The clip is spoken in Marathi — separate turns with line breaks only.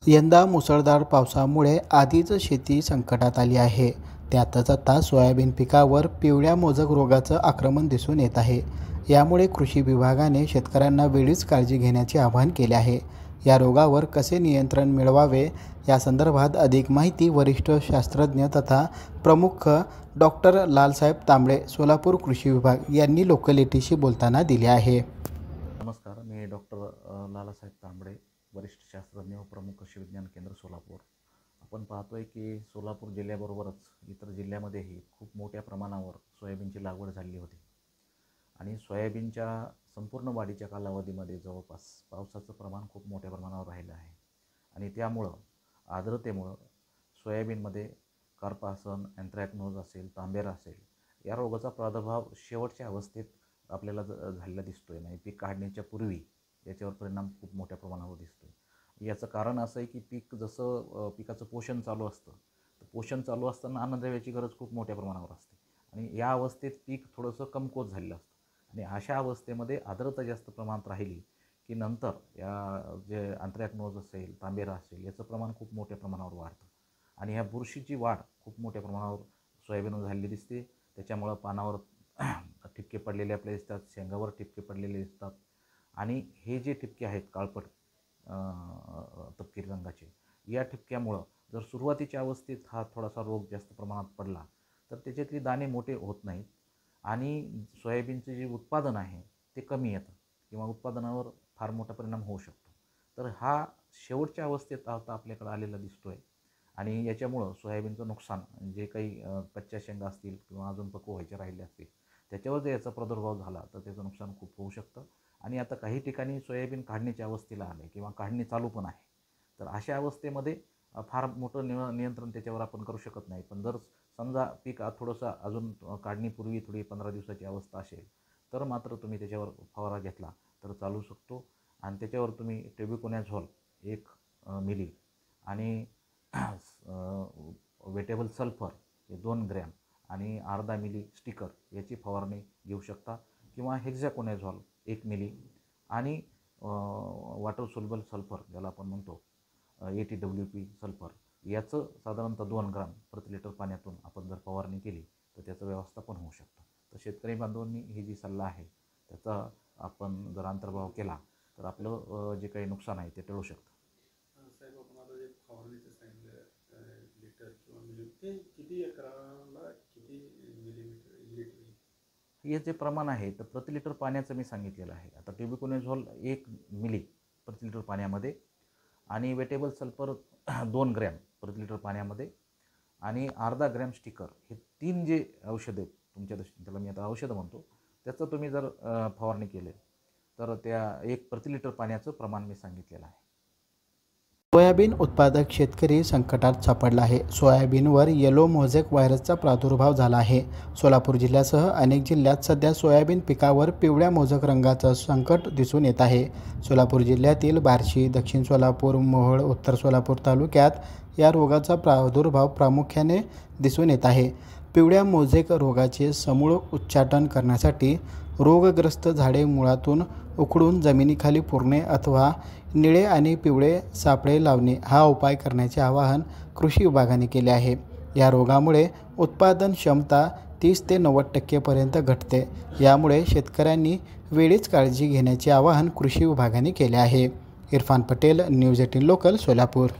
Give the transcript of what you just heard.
यंदा मुसळधार पावसामुळे आधीच शेती संकटात आली आहे. त्यातच आता सोयाबीन पिकावर पिवळ्या मोजक रोगाचं आक्रमण दिसून येत आहे. यामुळे कृषी विभागाने शेतकऱ्यांना वेळीच काळजी घेण्याचे आवाहन केले आहे. या रोगावर कसे नियंत्रण मिळवावे या संदर्भात अधिक माहिती वरिष्ठ शास्त्रज्ञ तथा प्रमुख डॉक्टर लालसाहेब तांबळे, सोलापूर कृषी विभाग यांनी लोकलिटीशी बोलताना दिली आहे.
नमस्कार, मी डॉक्टर लालासाहेब तांबळे, वरिष्ठ शास्त्रज्ञ व प्रमुख कृषी विज्ञान केंद्र सोलापूर. आपण पाहतोय की सोलापूर जिल्ह्याबरोबरच इतर जिल्ह्यामध्येही खूप मोठ्या प्रमाणावर सोयाबीनची लागवड झाली होती आणि सोयाबीनच्या संपूर्ण वाढीच्या कालावधीमध्ये जवळपास पावसाचं प्रमाण खूप मोठ्या प्रमाणावर राहिलं आहे आणि त्यामुळं आर्द्रतेमुळं सोयाबीनमध्ये कार्पासन, अँथ्रॅकनोज असेल, तांबेरा असेल, या रोगाचा प्रादुर्भाव शेवटच्या अवस्थेत आपल्याला झालेला दिसतो आहे. म्हणजे पीक काढण्याच्या पूर्वी याच्यावर परिणाम खूप मोठ्या प्रमाणावर दिसतो आहे. याचं कारण असं आहे की पीक जसं पिकाचं पोषण चालू असतं, तर पोषण चालू असताना अन्नद्रव्याची गरज खूप मोठ्या प्रमाणावर असते आणि या अवस्थेत पीक थोडंसं कमकुवत झालेलं असतं आणि अशा अवस्थेमध्ये आर्द्रता जास्त प्रमाणात राहिली की नंतर या जे अँथ्रॅकनोज असेल, तांबेरा असेल, याचं प्रमाण खूप मोठ्या प्रमाणावर वाढतं आणि ह्या बुरशीची वाढ खूप मोठ्या प्रमाणावर सोयाबीनवर झालेली दिसते. त्याच्यामुळं पानावर ठिपके पडलेले आपले दिसतात, शेंगावर ठिपके पडलेले दिसतात आणि हे जे ठिपके आहेत काळपट तपकिरी रंगाचे, या ठिपक्यामुळं जर सुरुवातीच्या अवस्थेत हा थोडासा रोग जास्त प्रमाणात पडला तर त्याच्यातली दाणे मोठे होत नाहीत आणि सोयाबीनचं जे उत्पादन आहे ते कमी येतं किंवा उत्पादनावर फार मोठा परिणाम होऊ शकतो. तर हा शेवटच्या अवस्थेत आता आपल्याकडे आलेला दिसतो आहे आणि याच्यामुळं सोयाबीनचं नुकसान, जे काही कच्च्या शेंगा असतील किंवा अजून पक्व व्हायचे राहिले असतील, त्याच्यावर जर याचा प्रादुर्भाव झाला तर त्याचं नुकसान खूप होऊ शकतं आणि आता काही ठिकाणी सोयाबीन काढणीच्या अवस्थेला आले किंवा काढणी चालू पण आहे. तर अशा अवस्थेमध्ये फार मोठं नियंत्रण त्याच्यावर आपण करू शकत नाही. पण जर समजा पीक थोडंसं अजून काढणीपूर्वी थोडी 15 दिवसाची अवस्था असेल तर मात्र तुम्ही त्याच्यावर फवारा घेतला तर चालू शकतो आणि त्याच्यावर तुम्ही टेब्युकोनॅझोल 1 मिली आणि वेटेबल सल्फर हे 2 ग्रॅम आणि अर्धा मिली स्टिकर याची फवारणी घेऊ शकता किंवा हेक्झाकोनॅझोल 1 मिली आणि वॉटर सोल्युबल सल्फर ज्याला आपण म्हणतो ATWP सल्फर, याचं साधारणतः 2 ग्राम प्रति लिटर पाण्यातून आपण जर फवारणी केली तर त्याचं व्यवस्थापन होऊ शकतं. तर शेतकरी बांधवांनी ही जी सल्ला आहे त्याचा आपण जर अंतर्भाव केला तर आपलं जे काही नुकसान आहे ते टळू शकतं.
साहेब, आपण आता जे फवारणीचं सांगितलं लिटर किंवा मिली, ते किती एकराला किती मिलीलीटर
हे जे प्रमाण आहे तर प्रति लिटर पाण्याचं मी सांगितलेलं आहे. आता टेब्युकोनॅझोल 1 मिली प्रति लिटर पाण्यामध्ये आणि वेटेबल सल्फर 2 ग्रॅम प्रति लिटर पाण्यामध्ये आणि अर्धा ग्रॅम स्टिकर, हे 3 जे औषधं आहेत तुमच्या दृष्टीने, त्याला मी आता औषधं म्हणतो, त्याचं तुम्ही जर फवारणी केले तर त्या 1 प्रति लिटर पाण्याचं प्रमाण मी सांगितलेलं आहे.
सोयाबीन उत्पादक शेतकरी संकटात सापडला आहे. सोयाबीनवर येलो मोझॅक व्हायरसचा प्रादुर्भाव झाला आहे. सोलापूर जिल्ह्यासह अनेक जिल्ह्यात सध्या सोयाबीन पिकावर पिवळ्या मोझॅक रंगाचं संकट दिसून येत आहे. सोलापूर जिल्ह्यातील बार्शी, दक्षिण सोलापूर, मोहोळ, उत्तर सोलापूर तालुक्यात या रोगाचा प्रादुर्भाव प्रामुख्याने दिसून येत आहे. पिवळ्या मोझॅक रोगाचे समूळ उच्चाटन करण्यासाठी रोगग्रस्त झाडे मुळातून उखडून जमिनीखाली पुरणे अथवा निळे आणि पिवळे सापळे लावणे हा उपाय करण्याचे आवाहन कृषी विभागाने केले आहे. या रोगामुळे उत्पादन क्षमता 30 ते 90% घटते. यामुळे शेतकऱ्यांनी वेळीच काळजी घेण्याचे आवाहन कृषी विभागाने केले आहे. Irfan Patel, news 18 local, Solapur.